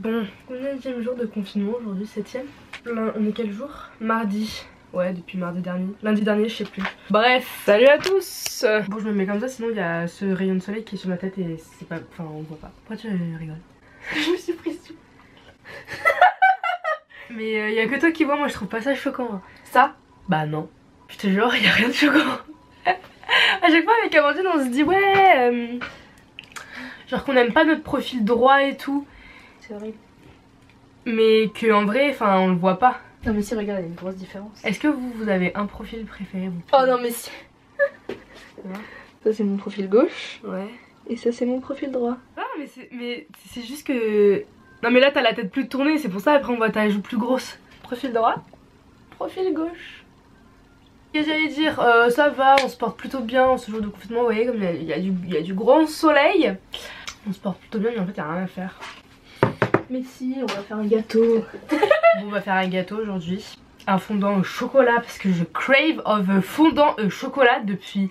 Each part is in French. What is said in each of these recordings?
Bon, combien jour de confinement aujourd'hui? 7ème. Là, on est quel jour? Mardi. Ouais, depuis mardi dernier. Lundi dernier, je sais plus. Bref, salut à tous. Bon, je me mets comme ça, sinon il y a ce rayon de soleil qui est sur ma tête et c'est pas... Enfin, on voit pas. Pourquoi tu rigoles? Je me suis prise dessus. Mais y a que toi qui vois, moi je trouve pas ça choquant. Hein. Ça? Bah non. Je te jure, y a rien de choquant. À chaque fois avec Amandine, on se dit ouais... genre qu'on aime pas notre profil droit et tout. C'est horrible. Mais que en vrai, enfin, on le voit pas. Non mais si, regarde, il y a une grosse différence. Est-ce que vous avez un profil préféré vous? Oh non mais si. Ça c'est mon profil gauche. Ouais. Et ça c'est mon profil droit. Ah mais c'est juste que... Non mais là t'as la tête plus tournée, c'est pour ça après on voit ta joue plus grosse. Profil droit, profil gauche. Et j'allais dire, ça va, on se porte plutôt bien en ce jour de confinement, vous voyez comme il y a du grand soleil. On se porte plutôt bien mais en fait il y a rien à faire. Mais si, on va faire un gâteau. Bon, on va faire un gâteau aujourd'hui. Un fondant au chocolat parce que je crave of a fondant au chocolat depuis...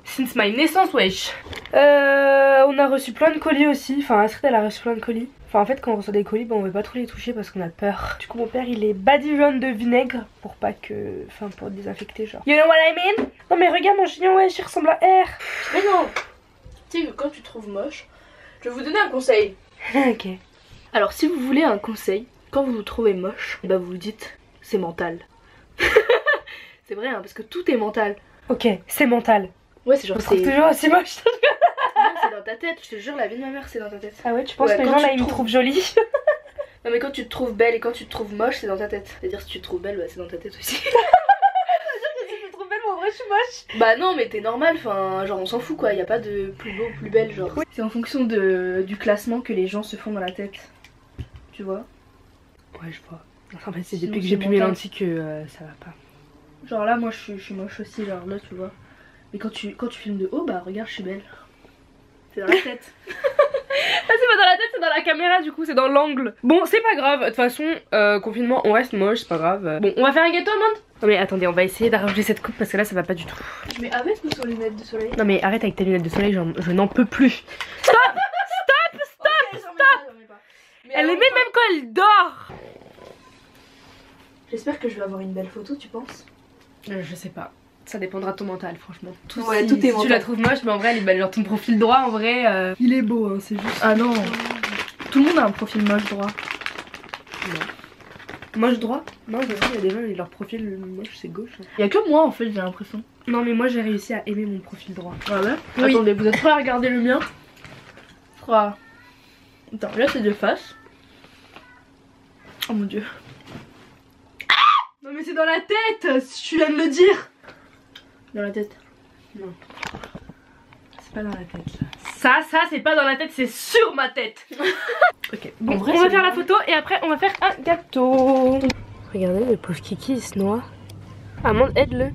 since my naissance, wesh. On a reçu plein de colis aussi. Enfin, Astrid elle a reçu plein de colis. Enfin, en fait, quand on reçoit des colis, on veut pas trop les toucher parce qu'on a peur. Du coup, mon père il est badigeonne de vinaigre pour pas que... Enfin, pour désinfecter, genre. You know what I mean? Non, mais regarde mon chignon, wesh, il ressemble à R. Mais non. Tu sais que quand tu te trouves moche, je vais vous donner un conseil. Ok. Alors si vous voulez un conseil, quand vous vous trouvez moche, bah vous vous dites c'est mental. C'est vrai hein, parce que tout est mental. Ok, c'est mental. Ouais c'est genre c'est toujours aussi moche. Non, c'est dans ta tête, je te jure la vie de ma mère c'est dans ta tête. Ah ouais, tu penses que les gens là ils me trouvent jolie? Non mais quand tu te trouves belle et quand tu te trouves moche c'est dans ta tête. C'est à dire si tu te trouves belle bah c'est dans ta tête aussi. En vrai je suis moche. Bah non mais t'es normal, enfin genre on s'en fout quoi, y a pas de plus beau plus belle genre. Oui. C'est en fonction du classement que les gens se font dans la tête. Tu vois? Ouais je vois. En fait c'est depuis que j'ai plus mes lentilles que ça va pas. Genre là moi je suis moche aussi, genre là tu vois. Mais quand tu filmes de haut bah regarde je suis belle. C'est dans la tête. Ah c'est pas dans la tête, c'est dans la caméra du coup, c'est dans l'angle. Bon c'est pas grave, de toute façon confinement on reste moche, c'est pas grave. Bon on va faire un gâteau Amande. Non mais attendez, on va essayer d'arranger cette coupe parce que là ça va pas du tout. Mais avec ou sans lunettes de soleil? Non mais arrête avec tes lunettes de soleil, je n'en peux plus. Stop. Stop. Okay, Stop. j'en mets pas. Mais elle les met même quand elle dort. J'espère que je vais avoir une belle photo, tu penses? Je sais pas. Ça dépendra de ton mental franchement. Ouais, tout est mental. Tu la trouves moche mais en vrai elle est belle. Genre ton profil droit en vrai il est beau hein, c'est juste. Ah non. Tout le monde a un profil moche droit. Non. Moche droit? Non, il y a des gens, leur profil moche c'est gauche. Hein. Y a que moi en fait, j'ai l'impression. Non, mais moi j'ai réussi à aimer mon profil droit. Ah ouais? Oui. Attendez, vous êtes prêts à regarder le mien? 3. Attends, là c'est de face. Oh mon dieu. Ah non, mais c'est dans la tête! Tu viens de le dire! Dans la tête? Non. C'est pas dans la tête là. Ça c'est pas dans la tête, c'est sur ma tête! Ok, bon, vrai, on va faire la photo et après on va faire un gâteau. Regardez, le pauvre Kiki il se noie. Amande, aide-le.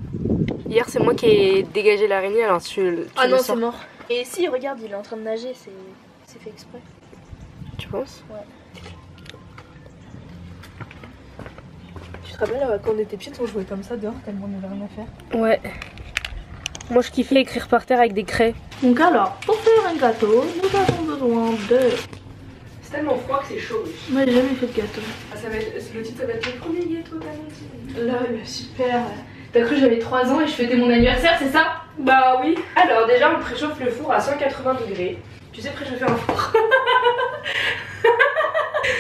Hier c'est moi qui ai dégagé l'araignée alors tu ah non, c'est mort. Et si, regarde, il est en train de nager, c'est fait exprès. Tu penses? Ouais. Tu te rappelles quand on était petites, on jouait comme ça dehors tellement on avait rien à faire? Ouais. Moi je kiffais écrire par terre avec des craies. Donc alors, pour faire un gâteau, nous avons besoin de... C'est tellement froid que c'est chaud. Moi j'ai jamais fait de gâteau. Ah, le titre ça va être le premier gâteau d'Amandine. Lol, super. T'as cru que j'avais 3 ans et je fêtais mon anniversaire, c'est ça? Bah oui. Alors déjà on préchauffe le four à 180 degrés. Tu sais préchauffer un four?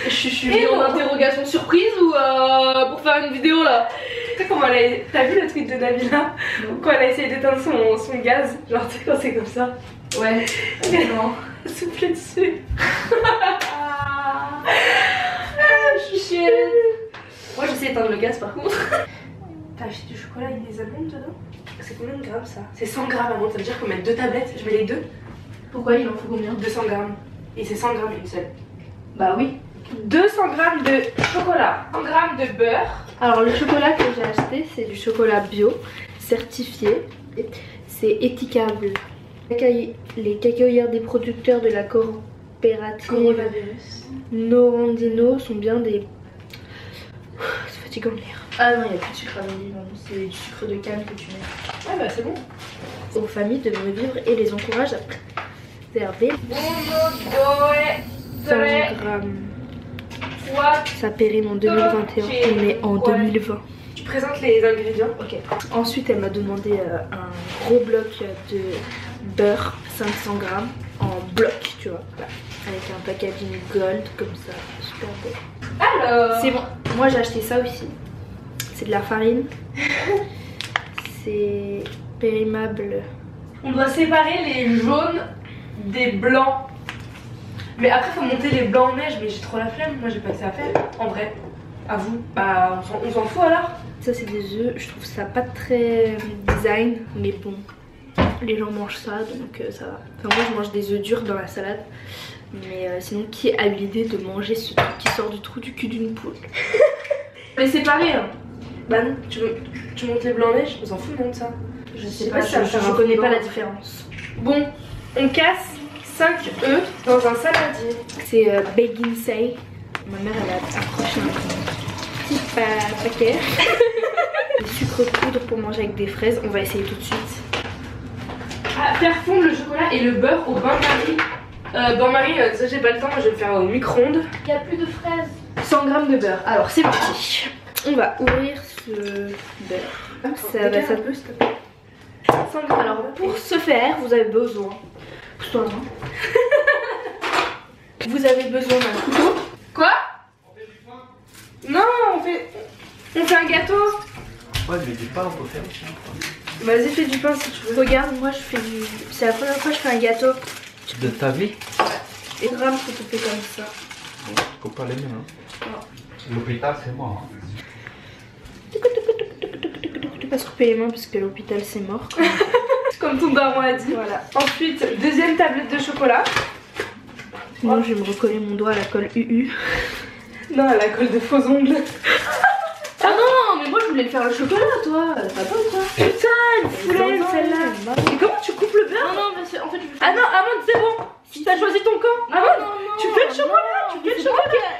Je suis en interrogation surprise ou pour faire une vidéo là? Tu sais comment elle a... T'as vu le tweet de Nabila? Quand elle a essayé d'éteindre son gaz? Genre tu sais quand c'est comme ça? Ouais. Non. Souffler dessus. Je suis chienne. Moi j'essaie d'éteindre le gaz par contre. T'as acheté du chocolat avec des amandes dedans? C'est combien de grammes ça? C'est 100 grammes amandes, ça veut dire qu'on met 2 tablettes. Je mets les deux. Pourquoi il en faut combien? 200 grammes. Et c'est 100 grammes une seule. Bah oui. 200 grammes de chocolat, 100 grammes de beurre. Alors le chocolat que j'ai acheté c'est du chocolat bio, certifié. C'est étiquable. Les cacaoyères des producteurs de la coopérative Norandino sont bien des... C'est fatigant de lire. Ah non, il n'y a plus de sucre à vanille, c'est du sucre de canne que tu mets. Ouais bah c'est bon. Aux familles devraient vivre et les encouragent à préserver 100 grammes Ça périme en 2021, on est en 2020. Tu présentes les ingrédients. Ok. Ensuite, elle m'a demandé un gros bloc de beurre, 500 grammes, en bloc, tu vois. Voilà. Avec un packaging gold, comme ça. Super beau. Alors, c'est bon. Moi, j'ai acheté ça aussi. C'est de la farine. C'est périmable. on doit séparer les jaunes des blancs. Mais après, faut monter les blancs en neige. Mais j'ai trop la flemme. Moi, j'ai pas que ça à faire. En vrai, à vous. Bah, on s'en fout alors. Ça, c'est des œufs. Je trouve ça pas très design, mais bon. Les gens mangent ça, donc ça va. Enfin, moi, je mange des œufs durs dans la salade. Mais sinon, qui a eu l'idée de manger ce truc qui sort du trou du cul d'une poule? Les séparer, hein. Bah non, tu montes les blancs en neige. On s'en fout, non, de ça. Je sais pas, je connais pas la différence. Bon, on casse 5 œufs dans un saladier. C'est Baking Say. Ma mère, elle a accroché un petit paquet. Du sucre poudre pour manger avec des fraises. On va essayer tout de suite. Ah, faire fondre le chocolat et le beurre au bain-marie. Bain-marie, ça j'ai pas le temps, moi je vais le faire au micro-ondes. Il n'y a plus de fraises. 100 grammes de beurre. Alors c'est parti. On va ouvrir ce beurre. Ça va ça peut. 100 grammes. Alors pour ce faire, vous avez besoin. Pousse-toi, non. Vous avez besoin d'un couteau. Quoi? Non, on fait un gâteau. Ouais, mais du pain, on peut faire aussi. Vas-y, fais du pain si tu veux. Regarde, moi je fais du. C'est la première fois que je fais un gâteau. De ta vie? Et grammes, faut tout faire comme ça. Faut pas les mêmes, hein. L'hôpital, c'est mort. Tu peux pas se couper les mains parce que l'hôpital c'est mort. Comme ton daron a dit. Voilà. Ensuite, deuxième tablette de chocolat. Sinon, je vais me recoller mon doigt à la colle UU. Non, à la colle de faux ongles. Ah non, mais moi je voulais le faire le chocolat, toi. Ça va ou quoi? Putain, elle foulait celle-là. Et comment tu coupes le beurre? Non, non, mais en fait, je Ah non, Amande, c'est bon. T'as choisi ton camp. Amande, tu fais le chocolat. Tu fais le chocolat.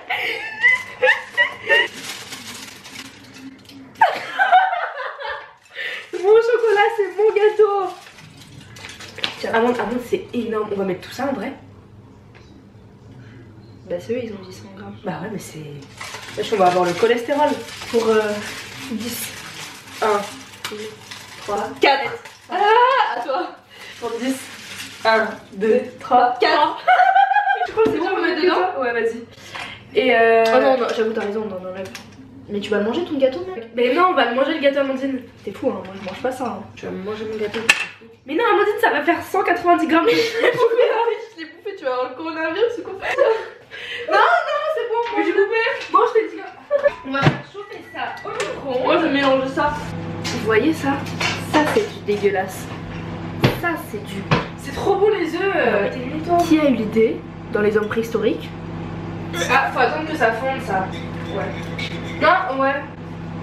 Mon chocolat, c'est mon gâteau. Tiens, Amande, c'est énorme. On va mettre tout ça en vrai. Bah, c'est eux, ils ont dit 100 grammes. Bah ouais, mais c'est. Wesh, on va avoir le cholestérol. Pour 10. 1, 2, 3, 4. Ah, à toi. Pour 10. 1, 2, 3, 4. Tu crois que c'est bon, on va mettre dedans? Ouais, vas-y. Et Oh non, non, j'avoue, t'as raison, on enlève. Mais tu vas le manger ton gâteau, mec? Mais non, on va manger le gâteau Amandine. T'es fou, hein, moi je mange pas ça. Hein. Tu vas manger mon gâteau. Mais non, Amandine, ça va faire 190 grammes. Je l'ai bouffé, tu vas avoir le coronavirus ou quoi? Non, non, c'est bon, moi j'ai coupé. Bon, je t'ai dit. On va faire chauffer ça au micro. Moi, je mélange ça. Vous voyez ça? Ça, c'est du dégueulasse. Ça, c'est du. C'est trop bon les œufs. T'es mouton. Qui a eu l'idée, dans les hommes préhistoriques? Ah, faut attendre que ça fonde, ça. Ouais. Non, ouais.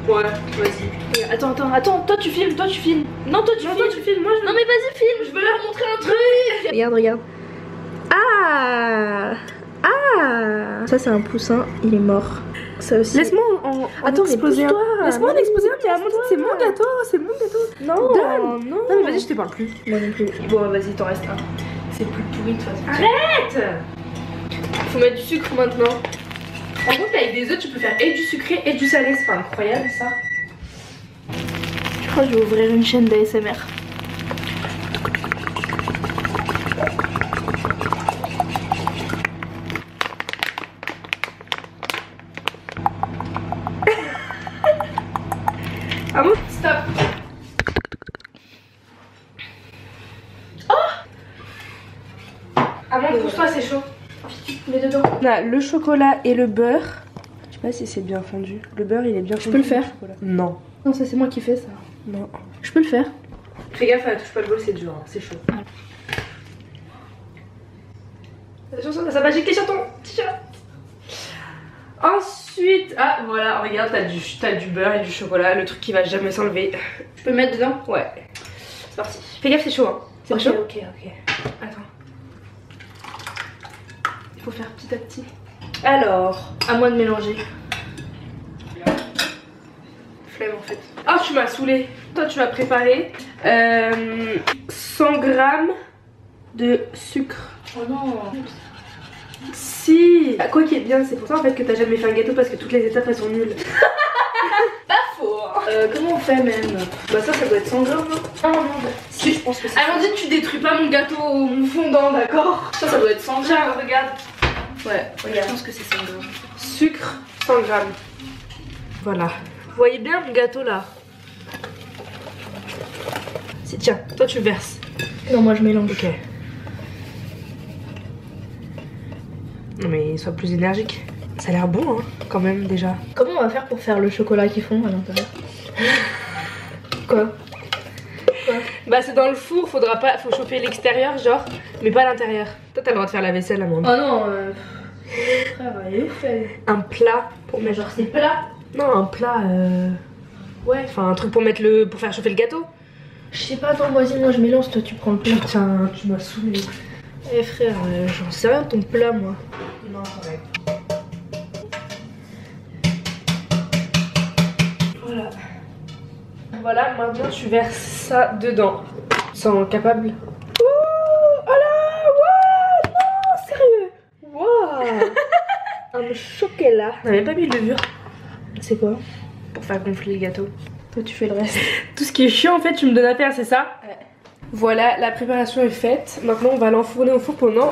Ouais, vas-y. Attends, toi tu filmes, toi tu filmes. Non, toi tu filmes. Toi, tu filmes, moi je. Non, mais vas-y, filme, je veux leur montrer un truc. Regarde. Ah! Ça, c'est un poussin, il est mort. Ça aussi. Laisse-moi en Attends, exposer un. Laisse-moi en exposer un, mais Amandine, c'est mon gâteau, c'est mon gâteau. Non, Donne. non. Non, mais vas-y, je te parle plus. Moi non plus. Bon, vas-y, t'en restes un. C'est plus pourri de toute façon. Arrête! Faut mettre du sucre maintenant. En contre, avec des œufs, tu peux faire et du sucré et du salé, c'est pas incroyable ça? Je crois que je vais ouvrir une chaîne d'ASMR. Ah bon? Stop! Oh! Ah bon, pousse-toi, c'est chaud. Mets dedans. On a le chocolat et le beurre. Je sais pas si c'est bien fondu. Le beurre, il est bien fondu. Je peux le faire? Non. Non, ça c'est moi qui fais ça. Non. Je peux le faire? Fais gaffe, touche pas le bol, c'est dur, hein. C'est chaud. Attention, ça va gicler sur ton t-shirt. Ensuite, ah voilà, regarde, t'as du beurre et du chocolat, le truc qui va jamais s'enlever. Je peux le mettre dedans? Ouais. C'est parti. Fais gaffe, c'est chaud, hein. C'est chaud? Ok. Attends. Il faut faire petit à petit. Alors, À moi de mélanger. flemme en fait. Oh, tu m'as saoulé. Toi, tu vas préparer 100 grammes de sucre. Oh non. Si. Quoi qui est bien, c'est pour ça en fait que t'as jamais fait un gâteau parce que toutes les étapes elles sont nulles. Pas faux. Comment on fait même? Bah ça doit être 100 grammes. Non, non, si je pense que c'est. Amandine, tu détruis pas mon gâteau, mon fondant, d'accord? Ça doit être 100 grammes, regarde. Ouais, Regarde, je pense que c'est 100 grammes. Sucre, 100 grammes. Voilà. Vous voyez bien mon gâteau là? Si, tiens, toi tu verses. Non, moi je mélange. Ok. Non mais sois plus énergique. Ça a l'air bon hein, quand même déjà. Comment on va faire pour faire le chocolat qui fond à l'intérieur? Quoi? Bah c'est dans le four, faut chauffer l'extérieur genre, mais pas l'intérieur. Toi t'as le droit de faire la vaisselle Amandine. Oh non, frère, elle est ouf elle. Un plat pour Mais mettre... genre c'est plat. Non un plat ouais, enfin un truc pour mettre pour faire chauffer le gâteau. Je sais pas, attends, vas-y, moi je mélange, toi tu prends le plat. Putain, tu m'as saoulé. Eh frère, j'en sais rien de ton plat moi. Non, ça va. Voilà. Voilà, maintenant tu verses ça dedans. Sans capable. Oh, oh là, waouh, non, sérieux. Waouh. Un chocolat. On n'a même pas mis de levure. C'est quoi? Pour faire gonfler le gâteau. Toi tu fais le reste. Tout ce qui est chiant en fait, tu me donnes à faire, c'est ça? Ouais. Voilà, la préparation est faite. Maintenant on va l'enfourner au four pendant... Non.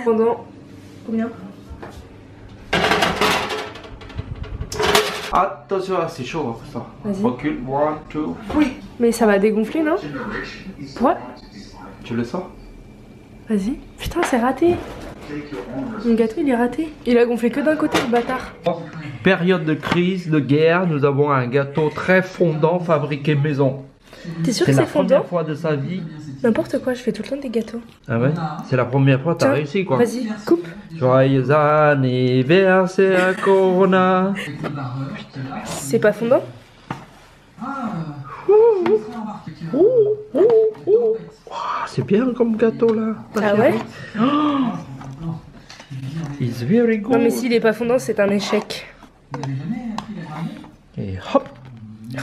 Pendant... Combien? Attention, c'est chaud ça. Vas-y. Recule, 1, 2, 3. Mais ça va dégonfler, non? Ouais. Tu le sens? Vas-y. Putain, c'est raté. Mon gâteau, il est raté. Il a gonflé que d'un côté, le bâtard. Période de crise, de guerre, nous avons un gâteau très fondant fabriqué maison. T'es sûr que C'est c'est la fondant? première fois de sa vie. N'importe quoi, je fais tout le temps des gâteaux. Ah ouais? C'est la première fois que t'as Tiens, réussi quoi. Vas-y, coupe. Joyeux anniversaire Corona. C'est pas fondant? C'est bien comme gâteau là. Ah ouais? It's very good. Non mais s'il est pas fondant, c'est un échec. Et hop.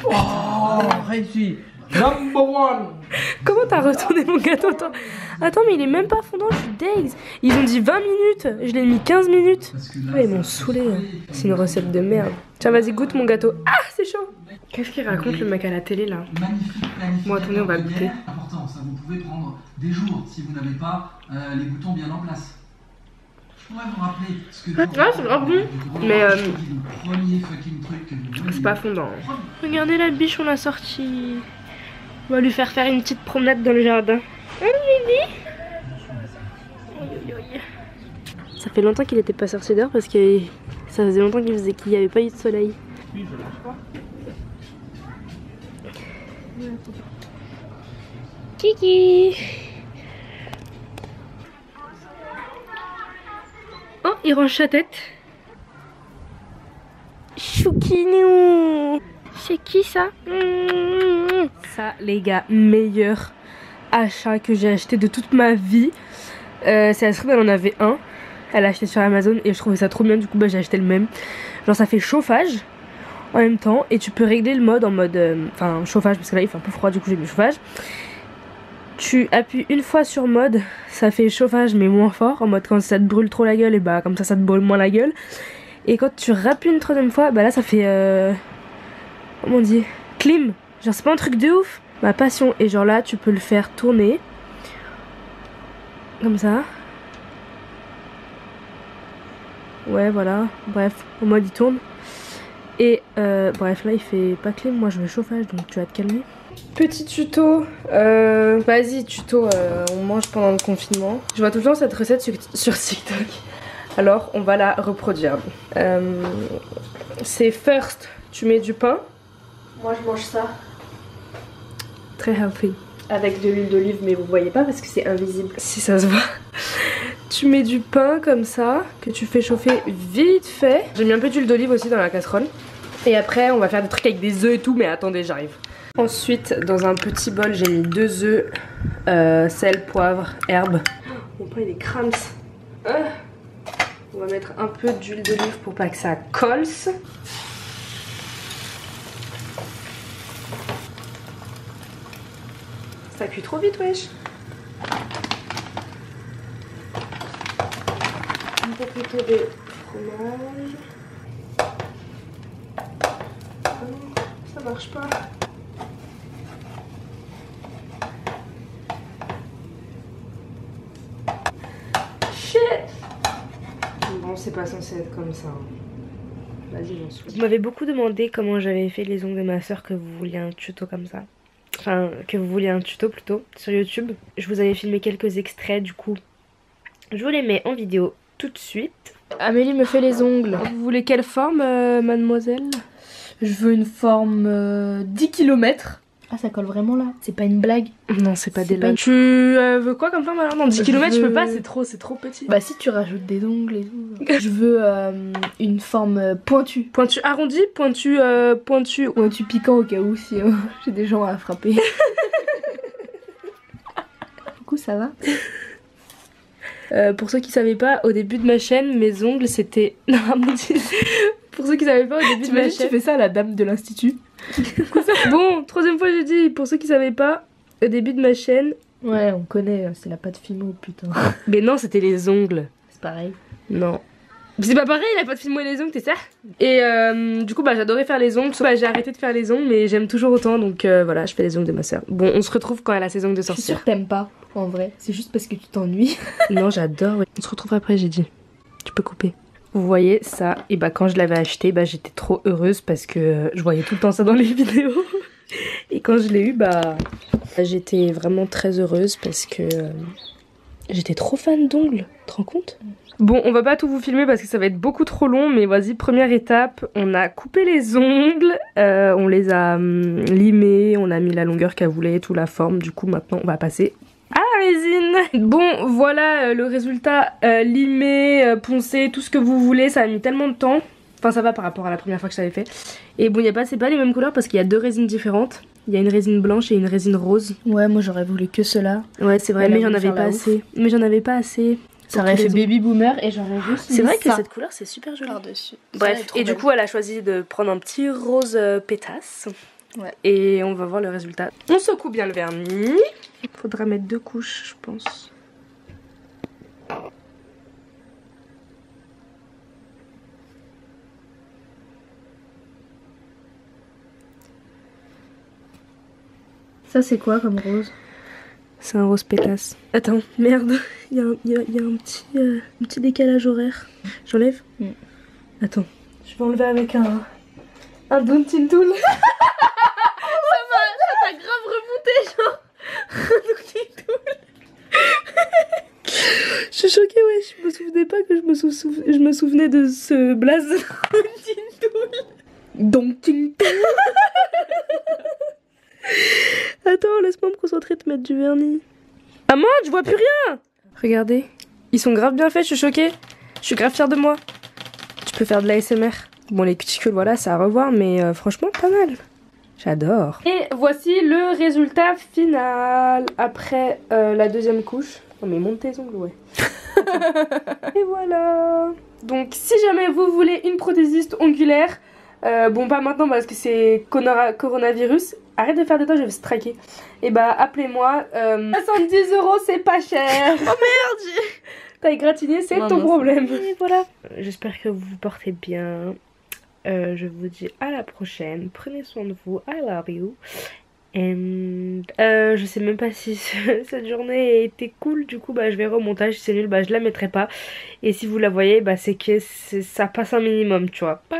Oh, réussi. Number one. Comment t'as retourné mon gâteau? Attends, mais il est même pas fondant, je suis deg. Ils ont dit 20 minutes, je l'ai mis 15 minutes. Ah, ils m'ont saoulé. C'est une recette de merde. Tiens, vas-y, goûte mon gâteau. Ah, c'est chaud. Qu'est-ce qu'il raconte le mec à la télé là? Bon, attendez, on va goûter. Important, ça vous pouvez prendre des jours si vous n'avez pas les boutons bien en place. Je pourrais vous rappeler ce que Ah, c'est grave bon. Mais le premier fucking truc que vous c'est pas fondant. Regardez la biche, on l'a sortie. On va lui faire une petite promenade dans le jardin. Allez, Bibi. Ça fait longtemps qu'il était pas sorti dehors parce que ça faisait longtemps qu'il n'y avait pas eu de soleil. Kiki. Oh, il range sa tête. Choukinou. C'est qui ça? Ça, les gars, meilleur achat que j'ai acheté de toute ma vie. C'est Astrid, elle en avait un. Elle a acheté sur Amazon et je trouvais ça trop bien. Du coup, bah, j'ai acheté le même. Genre, ça fait chauffage en même temps. Et tu peux régler le mode en mode. Enfin, chauffage, parce que là, il fait un peu froid. Du coup, j'ai mis chauffage. Tu appuies une fois sur mode, ça fait chauffage mais moins fort. En mode quand ça te brûle trop la gueule, et bah comme ça te brûle moins la gueule. Et quand tu rappuies une troisième fois, bah là ça fait comment on dit? Clim. Genre c'est pas un truc de ouf. Ma passion. Et genre là tu peux le faire tourner. Comme ça. Ouais voilà. Bref, au mode il tourne. Et bref là il fait pas clim. Moi je veux chauffage donc tu vas te calmer. Petit tuto, vas-y tuto, on mange pendant le confinement. Je vois tout le temps cette recette sur TikTok. Alors on va la reproduire. C'est first, tu mets du pain. Moi je mange ça. Très healthy. Avec de l'huile d'olive, mais vous voyez pas parce que c'est invisible. Si ça se voit. Tu mets du pain comme ça, que tu fais chauffer vite fait. J'ai mis un peu d'huile d'olive aussi dans la casserole. Et après on va faire des trucs avec des œufs et tout, mais attendez j'arrive. Ensuite, dans un petit bol, j'ai mis 2 œufs, sel, poivre, herbe. Mon pain il est crumbs. On va mettre un peu d'huile d'olive pour pas que ça colle. Ça cuit trop vite, wesh. poquito de fromage. Ah non, ça marche pas. Shit. Bon, c'est pas censé être comme ça. Vas-y, j'en suis. Vous m'avez beaucoup demandé comment j'avais fait les ongles de ma soeur, que vous vouliez un tuto comme ça. Enfin, que vous vouliez un tuto plutôt sur YouTube. Je vous avais filmé quelques extraits, du coup je vous les mets en vidéo tout de suite. Amélie me fait les ongles. Vous voulez quelle forme, mademoiselle? Je veux une forme 10 km. Ah, ça colle vraiment là. C'est pas une blague. Non, c'est pas des pas blagues. une- Tu veux quoi comme forme alors? Non, 10 km je peux pas, c'est trop petit. Bah si tu rajoutes des ongles et tout. Je veux une forme pointue. Pointu arrondi, pointu Pointu piquant au cas où si j'ai des gens à frapper. Du coup ça va. Pour ceux qui savaient pas, au début de ma chaîne, mes ongles c'était... Non, mon Dieu. Pour ceux qui savaient pas, au début de ma T'imagines, tu chaîne... fais ça à la dame de l'institut. Bon, troisième fois j'ai dit, pour ceux qui savaient pas, au début de ma chaîne... Ouais, on connaît, c'est la pâte Fimo, putain. Mais non, c'était les ongles. C'est pareil. Non. C'est pas pareil, la pâte Fimo et les ongles, t'es ça? Et du coup, bah j'adorais faire les ongles. Bah, j'ai arrêté de faire les ongles, mais j'aime toujours autant, donc voilà, je fais les ongles de ma soeur. Bon, on se retrouve quand elle a ses ongles de Je suis sûre sorcière. que t'aimes pas, en vrai. C'est juste parce que tu t'ennuies. Non, j'adore. Ouais. On se retrouve après, j'ai dit. Tu peux couper. Vous voyez ça, et bah quand je l'avais acheté, bah j'étais trop heureuse parce que je voyais tout le temps ça dans les vidéos. Et quand je l'ai eu, bah j'étais vraiment très heureuse parce que j'étais trop fan d'ongles. Tu te rends compte? Bon, on va pas tout vous filmer parce que ça va être beaucoup trop long, mais vas-y, première étape, on a coupé les ongles, on les a limés, on a mis la longueur qu'elle voulait, toute la forme. Du coup, maintenant, on va passer à la résine. Bon, voilà le résultat limé, poncé, tout ce que vous voulez. Ça a mis tellement de temps. Enfin, ça va par rapport à la première fois que je l'avais fait. Et bon, c'est pas les mêmes couleurs parce qu'il y a deux résines différentes. Il y a une résine blanche et une résine rose. Ouais, moi j'aurais voulu que cela. Ouais, c'est vrai, Elle a mais j'en voulu avais faire pas la assez. Mais j'en avais pas assez. Ça aurait fait baby boomer et j'aurais juste. C'est vrai mis que ça cette couleur, c'est super joli. par-dessus. Bref, et du coup, elle a choisi de prendre un petit rose pétasse. Ouais. Et on va voir le résultat. On secoue bien le vernis. Faudra mettre 2 couches, je pense. Ça c'est quoi comme rose? C'est un rose pétasse. Attends, merde, il y a un petit décalage horaire. J'enlève? Attends, je vais enlever avec un Daunting Tool. ça t'a grave remonté, genre. Un Daunting Tool. Je suis choquée, ouais, je me souvenais pas que je me souvenais de ce blaze Daunting Tool. Daunting Tool. Attends, laisse-moi me concentrer de mettre du vernis. Ah moi, je vois plus rien. Regardez, ils sont grave bien faits, je suis choquée. Je suis grave fière de moi. Tu peux faire de l'ASMR. Bon, les cuticules, voilà, c'est à revoir, mais franchement, pas mal. J'adore. Et voici le résultat final. Après la deuxième couche. Non mais monte tes ongles, ouais. Et voilà. Donc, si jamais vous voulez une prothésiste ongulaire, bon pas maintenant parce que c'est coronavirus. Arrête de faire des doigts, je vais se traquer. Et bah appelez-moi. 70 € c'est pas cher. Oh merde. T'as égratigné, c'est ton problème. Et voilà. J'espère que vous vous portez bien. Je vous dis à la prochaine. Prenez soin de vous. I love you. And je sais même pas si cette journée a été cool. Du coup bah je vais remontage. Si c'est nul bah je la mettrai pas. Et si vous la voyez bah c'est que ça passe un minimum, tu vois. Bye.